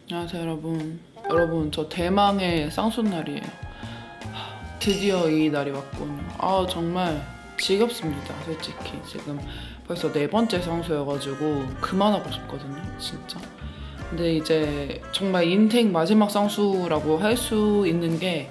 안녕하세요 여러분 저 대망의 쌍수날이에요. 드디어 이 날이 왔군요. 정말 지겹습니다 솔직히. 지금 벌써 4번째 쌍수여가지고 그만하고 싶거든요 진짜. 근데 이제 정말 인생 마지막 쌍수라고 할 수 있는 게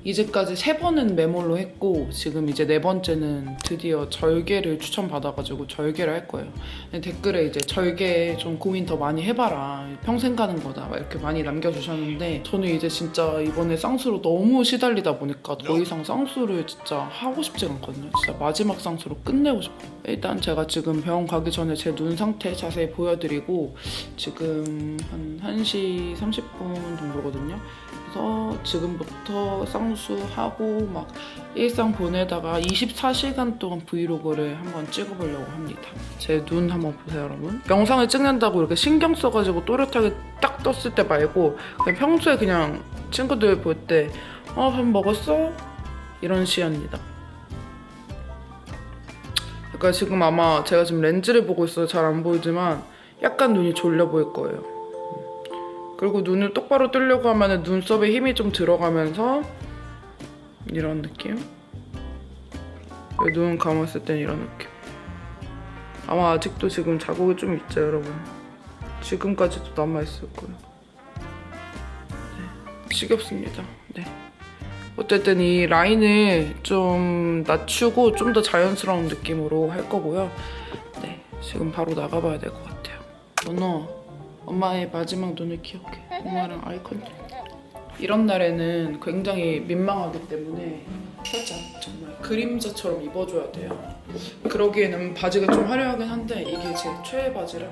이제까지 3번은 매몰로 했고 지금 이제 4번째는 드디어 절개를 추천받아가지고 절개를 할 거예요. 댓글에 이제 절개 좀 고민 더 많이 해봐라, 평생 가는 거다 막 이렇게 많이 남겨주셨는데 저는 이제 진짜 이번에 쌍수로 너무 시달리다 보니까 더 이상 쌍수를 진짜 하고 싶지 않거든요. 진짜 마지막 쌍수로 끝내고 싶어요. 일단 제가 지금 병원 가기 전에 제 눈 상태 자세히 보여드리고 지금 한 1시 30분 정도거든요. 그래서 지금부터 쌍수하고 막 일상 보내다가 24시간 동안 브이로그를 한번 찍어보려고 합니다. 제 눈 한번 보세요 여러분. 영상을 찍는다고 이렇게 신경 써가지고 또렷하게 딱 떴을 때 말고 그냥 평소에 그냥 친구들 볼 때 밥 먹었어? 이런 시야입니다. 그러니까 지금 아마 제가 지금 렌즈를 보고 있어서 잘 안 보이지만 약간 눈이 졸려 보일 거예요. 그리고 눈을 똑바로 뜨려고 하면 눈썹에 힘이 좀 들어가면서 이런 느낌? 눈 감았을 땐 이런 느낌. 아마 아직도 지금 자국이 좀 있죠 여러분. 지금까지도 남아있을 거예요. 네, 지겹습니다. 네. 어쨌든 이 라인을 좀 낮추고 좀 더 자연스러운 느낌으로 할 거고요. 네, 지금 바로 나가봐야 될 것 같아요. 문어, 엄마의 마지막 눈을 기억해. 엄마랑 아이 컨택. 이런 날에는 굉장히 민망하기 때문에 살짝 정말 그림자처럼 입어줘야 돼요. 그러기에는 바지가 좀 화려하긴 한데 이게 제 최애 바지라.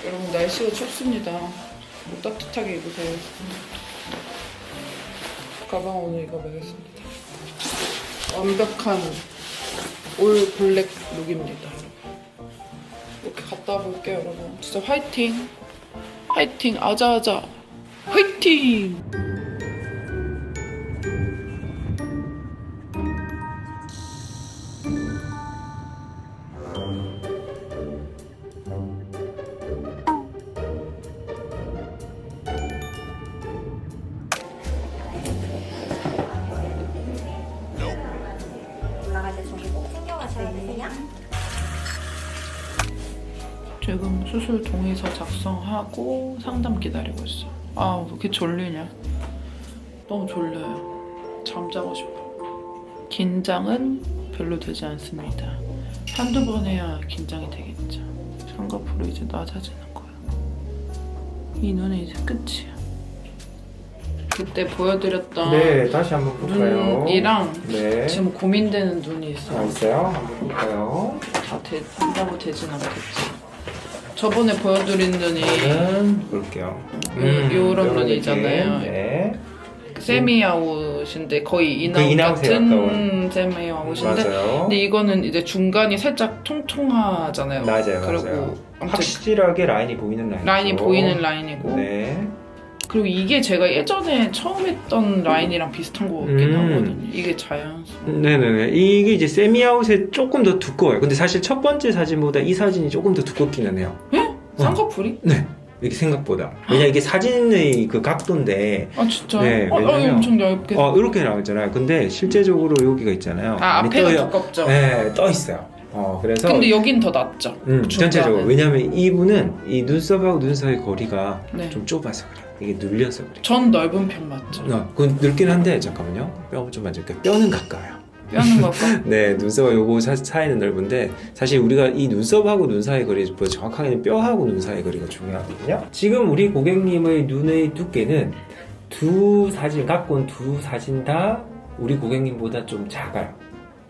여러분 날씨가 춥습니다. 뭐 따뜻하게 입으세요. 가방 오늘 이거 매겠습니다. 완벽한 올 블랙 룩입니다. 이렇게 갔다 볼게요 여러분. 진짜 화이팅! 화이팅! 아자아자! 화이팅! 올라갈 때 종이 꼭 챙겨가셔야 되세요. 지금 수술 동의서 작성하고 상담 기다리고 있어. 왜 이렇게 졸리냐? 너무 졸려요. 잠자고 싶어. 긴장은 별로 되지 않습니다. 한두 번 해야 긴장이 되겠죠. 쌍꺼풀이 이제 낮아지는 거야. 이 눈은 이제 끝이야. 그때 보여드렸던 네, 다시 한번 볼까요? 눈이랑 네. 지금 고민되는 눈이 있어요. 있어요? 한번 볼까요? 다 된다고 되진 않겠지. 저번에 보여드린 눈이 볼게요. 요런 눈이잖아요. 네. 세미아웃인데 거의 인아웃 인아웃에 같은 가까운. 세미아웃인데 맞아요. 근데 이거는 이제 중간이 살짝 통통하잖아요. 맞아요, 그리고 맞아요. 아무튼 확실하게 라인이 보이는 라인. 라인이 보이는 라인이고 네. 그리고 이게 제가 예전에 처음 했던 라인이랑 비슷한 거 같긴 하거든요. 이게 자연스러워. 네네네. 이게 이제 세미아웃에 조금 더 두꺼워요. 근데 사실 첫 번째 사진보다 이 사진이 조금 더 두껍기는 해요. 쌍꺼풀이? 네. 이게 생각보다. 왜냐 이게 사진의 그 각도인데. 진짜? 네, 왜냐면 엄청 얇게. 이렇게 나오잖아요. 근데 실제적으로 여기가 있잖아요. 앞에가 두껍죠. 네, 떠 있어요. 그래서. 근데 여긴 더 낫죠. 전체적으로. 왜냐면 이분은 이 눈썹하고 눈썹의 거리가 네. 좀 좁아서 그래요. 이게 눌려서 그래요. 전 넓은 편 맞죠? 그 넓긴 한데 잠깐만요. 뼈 좀 만질게요. 뼈는 가까워요. 뼈는 걸까? 네, 눈썹과 요거 사이는 넓은데 사실 우리가 이 눈썹하고 눈 사이 거리보다 정확하게는 뼈하고 눈 사이 거리가 중요하거든요. 지금 우리 고객님의 눈의 두께는 갖고 온 두 사진 다 우리 고객님보다 좀 작아요.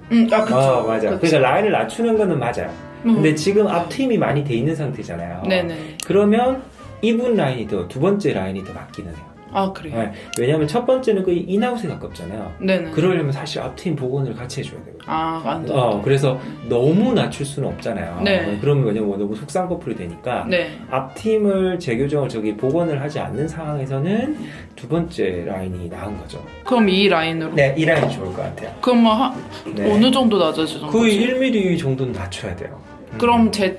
그쵸. 맞아요. 그러니까 라인을 낮추는 거는 맞아요. 근데 지금 앞트임이 많이 돼 있는 상태잖아요. 네네. 그러면 이분 라인이 두 번째 라인이 더 맞기는 해요. 그래요? 네, 왜냐면 첫 번째는 거의 인아웃에 가깝잖아요. 네네. 그러려면 사실 앞트임 복원을 같이 해줘야 되거든요. 완전. 그래서 너무 낮출 수는 없잖아요. 네. 그러면 왜냐면 너무 속쌍꺼풀이 되니까 네. 앞팀을 재교정을 복원을 하지 않는 상황에서는 두 번째 라인이 나은 거죠. 그럼 이 라인으로? 네, 이 라인이 좋을 것 같아요. 그럼 뭐 네. 어느 정도 낮아지는 거의 거지? 1mm 정도는 낮춰야 돼요. 그럼 제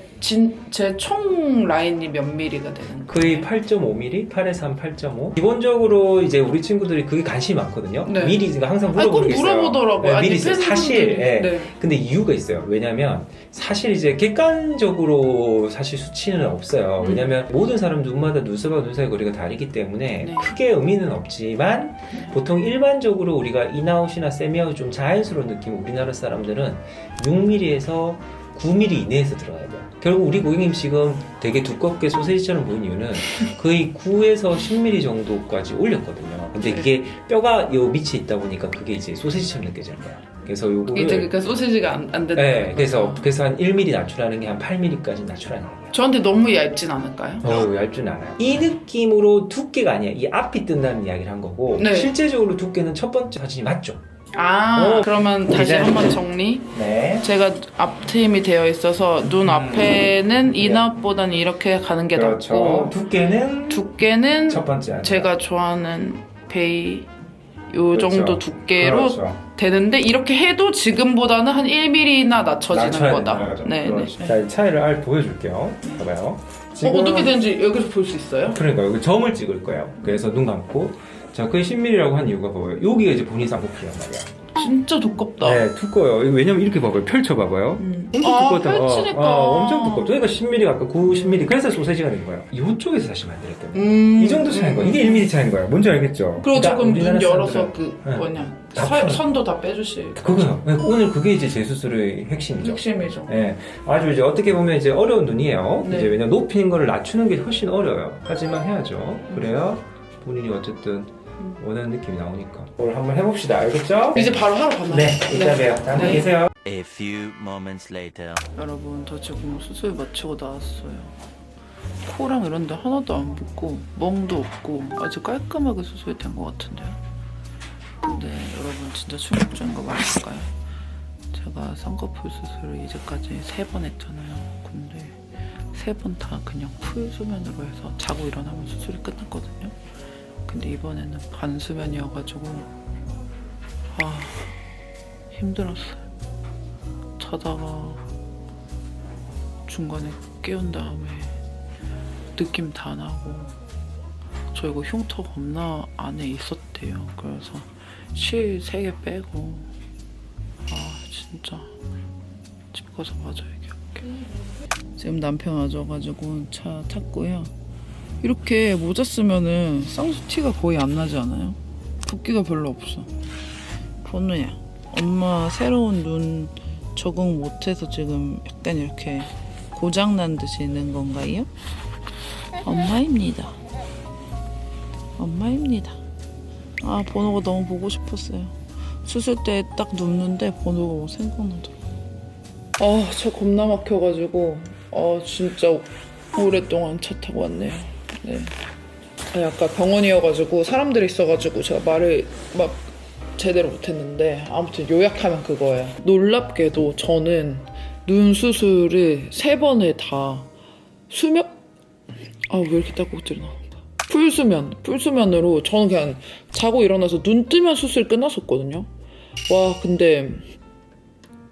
총 라인이 몇 미리가 되는 거예요? 거의 8.5mm? 8에서 한 8.5? 기본적으로 이제 우리 친구들이 그게 관심이 많거든요. 네. 미리가 항상 꼭 물어보겠어요. 물어보더라고요. 네, 아니, 미리 있어요. 사실. 팬분들이. 예. 네. 근데 이유가 있어요. 왜냐면 사실 이제 객관적으로 사실 수치는 없어요. 왜냐면 모든 사람 눈마다 눈썹과 눈사이 거리가 다르기 때문에 네. 크게 의미는 없지만 보통 일반적으로 우리가 인아웃이나 세미아웃 좀 자연스러운 느낌 우리나라 사람들은 6mm에서 9mm 이내에서 들어가야 돼요. 결국 우리 고객님 지금 되게 두껍게 소세지처럼 보이는 이유는 거의 9에서 10mm 정도까지 올렸거든요. 근데 네. 이게 뼈가 요 밑에 있다 보니까 그게 이제 소세지처럼 느껴지는 거야. 그래서 요거를 이제 그러니까 소시지가 안 된다. 네, 그래서 한 1mm 낮추라는 게 한 8mm까지 낮추라는 거예요. 저한테 너무 얇진 않을까요? 얇진 않아요. 이 느낌으로 두께가 아니야. 이 앞이 뜬다는 이야기를 한 거고 네. 실제적으로 두께는 첫 번째 사진이 맞죠? 그러면 다시 디자인. 한번 정리. 네. 제가 앞트임이 되어 있어서 눈 앞에는 인아웃보다는 이렇게 가는 게 그렇죠. 낫고 두께는 첫 번째 아니에요. 제가 좋아하는 베이 요 그렇죠. 정도 두께로 그렇죠. 되는데 이렇게 해도 지금보다는 한 1mm나 낮춰지는 낮춰야 거다. 된다는 거죠. 네, 그렇죠. 네. 자, 이 차이를 보여줄게요. 봐봐요. 어떻게 되는지 여기서 볼 수 있어요? 그러니까 여기 점을 찍을 거예요. 그래서 눈 감고 자, 그게 10mm라고 한 이유가 봐봐요. 여기가 이제 본인 쌍꺼풀이란 말이야. 진짜 두껍다. 네, 두꺼워요. 이거 왜냐면 이렇게 봐봐요. 펼쳐봐봐요. 엄청 두껍다. 펼치니까. 엄청 두껍죠. 그러니까 10mm 아까 9, 10mm. 그래서 소세지가 된 거예요. 이쪽에서 다시 만들었대요. 이 정도 차이인 거예요. 이게 1mm 차이인 거예요. 뭔지 알겠죠? 그리고 그러니까 조금 눈 우리나라 열어서 사람들은 네. 다 선도 다 빼주실 그거요. 오늘 그게 이제 제 수술의 핵심이죠. 핵심이죠. 네, 아주 이제 어떻게 보면 이제 어려운 눈이에요. 네. 이제 왜냐면 높이는 거를 낮추는 게 훨씬 어려워요. 하지만 해야죠. 그래야 본인이 어쨌든 원하는 느낌이 나오니까. 오늘 한번 해봅시다. 알겠죠? 이제 바로 하러 가나요? 네, 이따 봬요. 자, 안녕히 계세요. A few moments later. 여러분 저 지금 수술 마치고 나왔어요. 코랑 이런 데 하나도 안 붓고 멍도 없고 아주 깔끔하게 수술이 된 것 같은데요. 근데 여러분 진짜 충격적인 거 말할까요? 제가 쌍꺼풀 수술을 이제까지 3번 했잖아요. 근데 3번 다 그냥 풀수면으로 해서 자고 일어나면 수술이 끝났거든요. 근데 이번에는 반수면이어가지고 힘들었어요. 자다가 중간에 깨운 다음에 느낌 다 나고 저 이거 흉터 겁나 안에 있었대요. 그래서 실 3개 빼고 진짜 집 가서 맞아야겠게. 지금 남편 와줘가지고 차 탔고요. 이렇게 모자 쓰면은 쌍수티가 거의 안 나지 않아요? 붓기가 별로 없어. 번우야, 엄마 새로운 눈 적응 못해서 지금 약간 이렇게 고장난 듯이 있는 건가요? 엄마입니다. 엄마입니다. 번호가 너무 보고 싶었어요. 수술 때 딱 눕는데 번호가 생각나더라고요. 저 겁나 막혀가지고 진짜 오랫동안 차 타고 왔네요. 네. 아까 병원이어가지고 사람들이 있어가지고 제가 말을 막 제대로 못했는데 아무튼 요약하면 그거예요. 놀랍게도 저는 눈 수술을 3번을 다 왜 이렇게 딸꾹질이 나는 거야? 풀수면으로 저는 그냥 자고 일어나서 눈 뜨면 수술 끝났었거든요. 와, 근데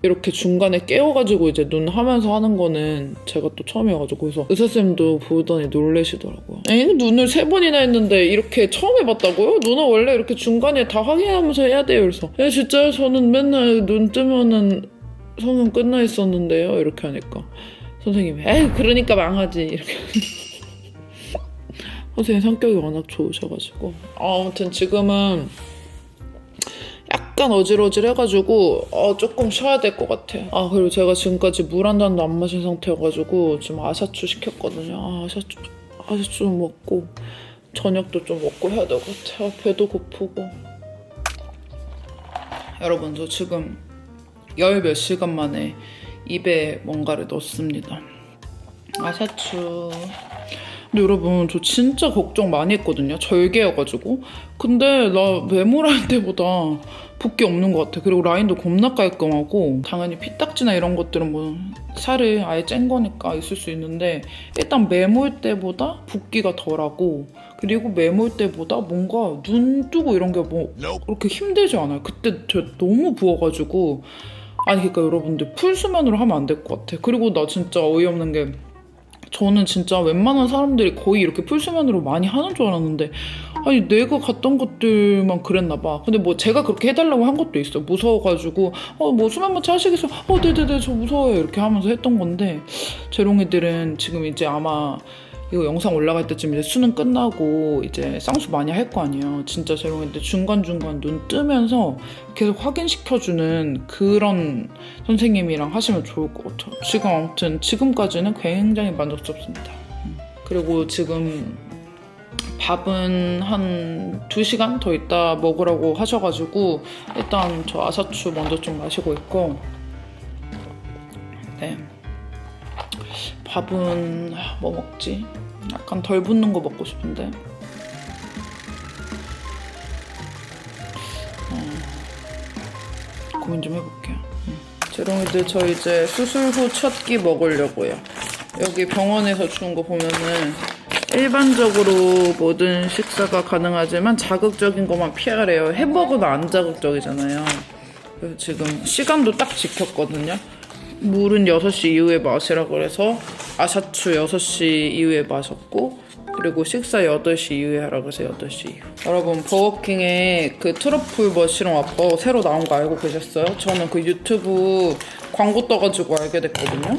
이렇게 중간에 깨워가지고 이제 눈 하면서 하는 거는 제가 또 처음이어가지고 그래서 의사쌤도 보더니 놀래시더라고요. 눈을 3번이나 했는데 이렇게 처음 해봤다고요? 누나 원래 이렇게 중간에 다 확인하면서 해야 돼요. 그래서 진짜요? 저는 맨날 눈 뜨면은 성형 끝나 있었는데요. 이렇게 하니까 선생님이 그러니까 망하지 이렇게. 선생님 성격이 워낙 좋으셔가지고 아무튼 지금은 약간 어질어질해가지고 조금 쉬어야 될 것 같아요. 그리고 제가 지금까지 물 한 잔도 안 마신 상태여가지고 지금 아샤추 시켰거든요. 아샤추 좀 먹고 저녁도 좀 먹고 해야 될 것 같아요. 배도 고프고. 여러분 저 지금 10몇 시간 만에 입에 뭔가를 넣습니다. 아샤추. 근데 여러분 저 진짜 걱정 많이 했거든요. 절개여가지고. 근데 나 메모할 때보다 붓기 없는 것 같아. 그리고 라인도 겁나 깔끔하고 당연히 피딱지나 이런 것들은 뭐 살을 아예 짠 거니까 있을 수 있는데 일단 메모일 때보다 붓기가 덜하고 그리고 메모일 때보다 뭔가 눈 뜨고 이런 게 뭐 그렇게 힘들지 않아요. 그때 저 너무 부어가지고 아니 그러니까 여러분들 풀수면으로 하면 안 될 것 같아. 그리고 나 진짜 어이없는 게 저는 진짜 웬만한 사람들이 거의 이렇게 풀수면으로 많이 하는 줄 알았는데 아니 내가 갔던 것들만 그랬나 봐. 근데 뭐 제가 그렇게 해달라고 한 것도 있어. 무서워가지고 뭐 수면 마취 하시겠어? 네네네 저 무서워요 이렇게 하면서 했던 건데 재롱이들은 지금 이제 아마 이거 영상 올라갈 때쯤 이제 수능 끝나고 이제 쌍수 많이 할 거 아니에요. 진짜 재롱이들 중간중간 눈 뜨면서 계속 확인시켜주는 그런 선생님이랑 하시면 좋을 것 같아요. 지금 아무튼 지금까지는 굉장히 만족스럽습니다. 그리고 지금 밥은 한 2시간 더 있다 먹으라고 하셔가지고 일단 저 아사추 먼저 좀 마시고 있고 네. 밥은 뭐 먹지? 약간 덜 붓는 거 먹고 싶은데 고민 좀 해볼게요. 재롱이들 저 이제 수술 후 첫 끼 먹으려고요. 여기 병원에서 주는 거 보면은 일반적으로 모든 식사가 가능하지만 자극적인 것만 피하래요. 햄버거도 안 자극적이잖아요. 그래서 지금 시간도 딱 지켰거든요. 물은 6시 이후에 마시라고 그래서 아샤추 6시 이후에 마셨고 그리고 식사 8시 이후에 하라고 해서 8시 이후. 여러분 버거킹에 그 트러플 머시룸 와퍼 새로 나온 거 알고 계셨어요? 저는 그 유튜브 광고 떠가지고 알게 됐거든요.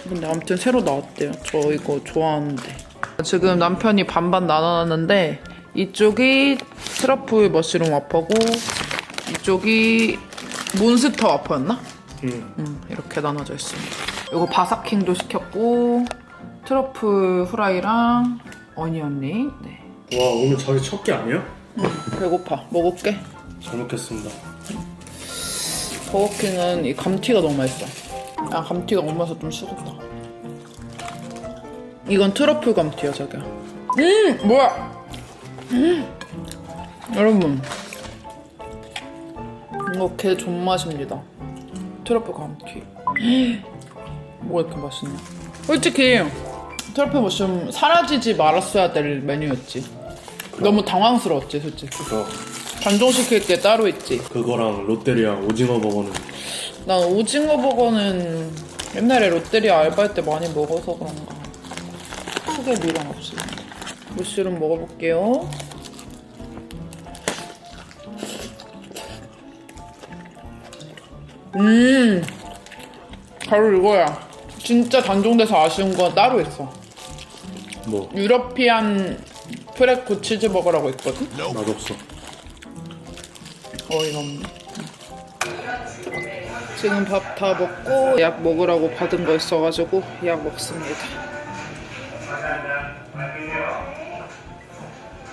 근데 아무튼 새로 나왔대요. 저 이거 좋아하는데. 지금 남편이 반반 나눠놨는데 이쪽이 트러플 머시룸 와퍼고 이쪽이 몬스터 와퍼였나? 이렇게 나눠져 있습니다. 이거 바사킹도 시켰고 트러플 후라이랑 어니언 링. 네. 와 오늘 자기 첫 끼 아니야? 배고파. 먹을게. 잘 먹겠습니다. 버거킹은 이 감튀가 너무 맛있어. 감튀가 너무 맛있어. 좀 식었다. 이건 트러플 감튀야 자기야. 뭐야? 여러분 이거 개 존맛입니다. 트러플 감튀. 뭐가 이렇게 맛있냐? 솔직히 트러플 머쉬룸 사라지지 말았어야 될 메뉴였지. 너무 당황스러웠지 솔직히. 단종시킬 게 따로 있지. 그거랑 롯데리아 오징어 버거는 난 오징어 버거는 옛날에 롯데리아 알바할 때 많이 먹어서 그런가 크게 미련 없습니다. 머쉬룸 먹어볼게요. 바로 이거야. 진짜 단종돼서 아쉬운 건 따로 있어. 뭐 유러피안 프레코 치즈버거라고 있거든? 맛없어. 어이가 없네. 지금 밥 다 먹고 약 먹으라고 받은 거 있어가지고 약 먹습니다.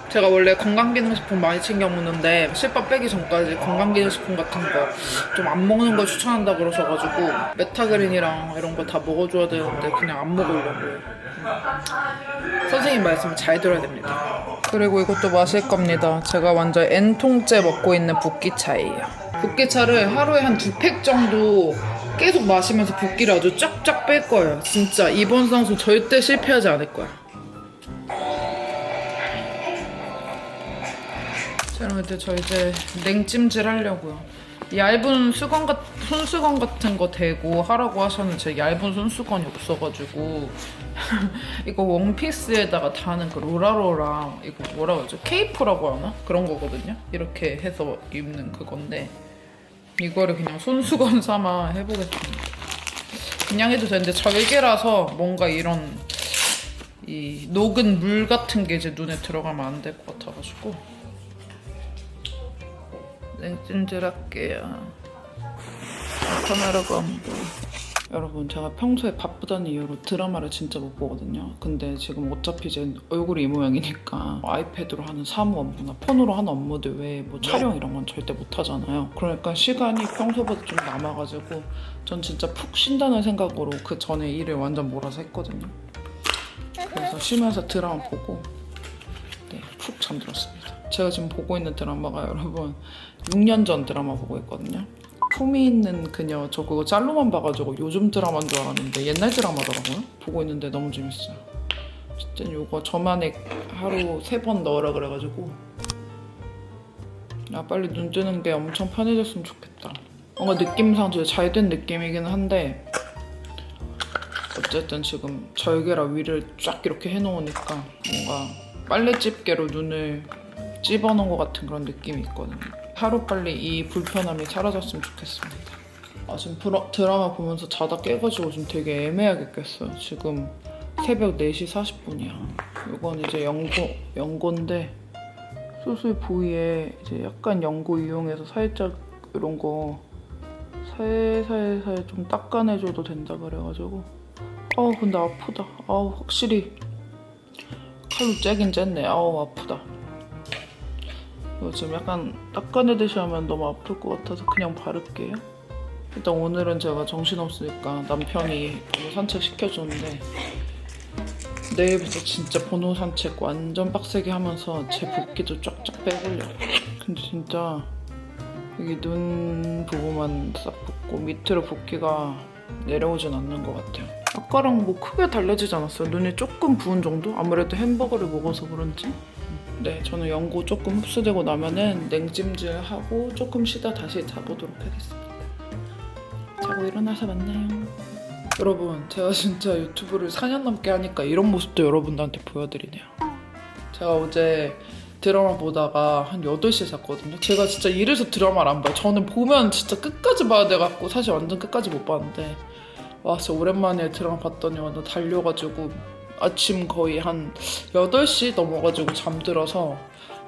제가 원래 건강기능식품 많이 챙겨 먹는데 실밥 빼기 전까지 건강기능식품 같은 거 좀 안 먹는 걸 추천한다 그러셔가지고 메타그린이랑 이런 거 다 먹어줘야 되는데 그냥 안 먹으려고요. 선생님 말씀 잘 들어야 됩니다. 그리고 이것도 마실 겁니다. 제가 완전 N통째 먹고 있는 붓기차예요. 붓기차를 하루에 한 2팩 정도 계속 마시면서 붓기를 아주 쫙쫙 뺄 거예요. 진짜 이번 쌍수 절대 실패하지 않을 거야. 여러분들 저 이제 냉찜질 하려고요. 얇은 손수건 같은 거 대고 하라고 하셨는데 제가 얇은 손수건이 없어가지고 이거 원피스에다가 다는 그 로라로랑 이거 뭐라 그러죠? 케이프라고 하나? 그런 거거든요. 이렇게 해서 입는 그건데 이거를 그냥 손수건 삼아 해보겠습니다. 그냥 해도 되는데 절개라서 뭔가 이런 이 녹은 물 같은 게 이제 눈에 들어가면 안 될 것 같아가지고 냉찜질 할게요. 카메라가 안 보여. 여러분 제가 평소에 바쁘다는 이유로 드라마를 진짜 못 보거든요. 근데 지금 어차피 제 얼굴이 이 모양이니까 아이패드로 하는 사무 업무나 폰으로 하는 업무들 외에 뭐 촬영 이런 건 절대 못 하잖아요. 그러니까 시간이 평소보다 좀 남아가지고 전 진짜 푹 쉰다는 생각으로 그 전에 일을 완전 몰아서 했거든요. 그래서 쉬면서 드라마 보고 푹 잠들었습니다. 제가 지금 보고 있는 드라마가 여러분 6년 전 드라마 보고 있거든요. 품이 있는 그녀. 저 그거 짤로만 봐가지고 요즘 드라마인 줄 알았는데 옛날 드라마더라고요. 보고 있는데 너무 재밌어요. 진짜 요거 저만의 하루 3번 넣으라 그래가지고 빨리 눈 뜨는 게 엄청 편해졌으면 좋겠다. 뭔가 느낌상 되게 잘 된 느낌이긴 한데 어쨌든 지금 절개라 위를 쫙 이렇게 해놓으니까 뭔가 빨래집게로 눈을 찝어놓은 것 같은 그런 느낌이 있거든요. 하루빨리 이 불편함이 사라졌으면 좋겠습니다. 지금 드라마 보면서 자다 깨가지고 좀 되게 애매하게 깼어요. 지금 새벽 4시 40분이야. 이건 이제 연고인데 수술 부위에 이제 약간 연고 이용해서 살짝 이런 거 살살살 좀 닦아내줘도 된다 그래가지고 근데 아프다. 확실히 칼로 째긴 쨌네. 아프다. 이거 지금 약간 닦아내듯이 하면 너무 아플 것 같아서 그냥 바를게요. 일단 오늘은 제가 정신없으니까 남편이 번호 산책 시켜줬는데 내일부터 진짜 번호 산책 완전 빡세게 하면서 제 붓기도 쫙쫙 빼보려고. 근데 진짜 여기 눈 부분만 싹 붓고 밑으로 붓기가 내려오진 않는 것 같아요. 아까랑 뭐 크게 달라지지 않았어요. 눈이 조금 부은 정도? 아무래도 햄버거를 먹어서 그런지. 네, 저는 연고 조금 흡수되고 나면은 냉찜질하고 조금 쉬다 다시 자보도록 하겠습니다. 자고 일어나서 만나요. 여러분, 제가 진짜 유튜브를 4년 넘게 하니까 이런 모습도 여러분들한테 보여드리네요. 제가 어제 드라마 보다가 한 8시에 잤거든요. 제가 진짜 이래서 드라마를 안 봐요. 저는 보면 진짜 끝까지 봐야 돼갖고 사실 완전 끝까지 못 봤는데 와, 진짜 오랜만에 드라마 봤더니 완전 달려가지고 아침 거의 한 8시 넘어가지고 잠들어서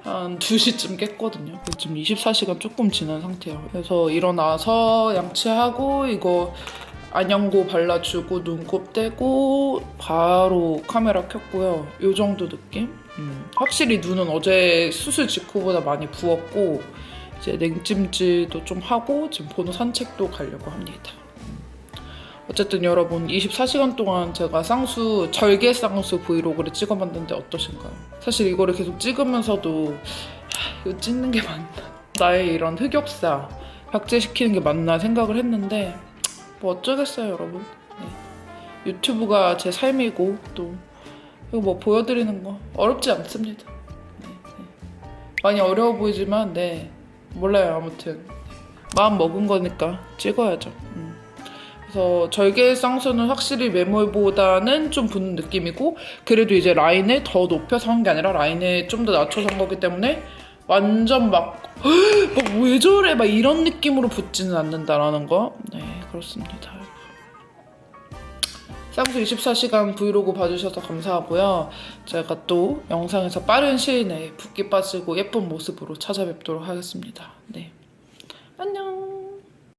한 2시쯤 깼거든요. 지금 24시간 조금 지난 상태예요. 그래서 일어나서 양치하고 이거 안연고 발라주고 눈곱 떼고 바로 카메라 켰고요. 이 정도 느낌? 확실히 눈은 어제 수술 직후보다 많이 부었고 이제 냉찜질도 좀 하고 지금 번호 산책도 가려고 합니다. 어쨌든 여러분 24시간 동안 제가 절개 쌍수 브이로그를 찍어봤는데 어떠신가요? 사실 이거를 계속 찍으면서도 이거 찍는 게 맞나? 나의 이런 흑역사 박제시키는 게 맞나 생각을 했는데 뭐 어쩌겠어요 여러분. 네. 유튜브가 제 삶이고 또 이거 뭐 보여드리는 거 어렵지 않습니다. 네. 많이 어려워 보이지만 네 몰라요. 아무튼 마음 먹은 거니까 찍어야죠. 그래서 절개 쌍수는 확실히 매몰보다는 좀 붓는 느낌이고 그래도 이제 라인을 더 높여서 한 게 아니라 라인을 좀 더 낮춰서 한 거기 때문에 완전 막 왜 저래 막 이런 느낌으로 붓지는 않는다라는 거. 네 그렇습니다. 쌍수 24시간 브이로그 봐주셔서 감사하고요. 제가 또 영상에서 빠른 시일 내에 붓기 빠지고 예쁜 모습으로 찾아뵙도록 하겠습니다. 네 안녕.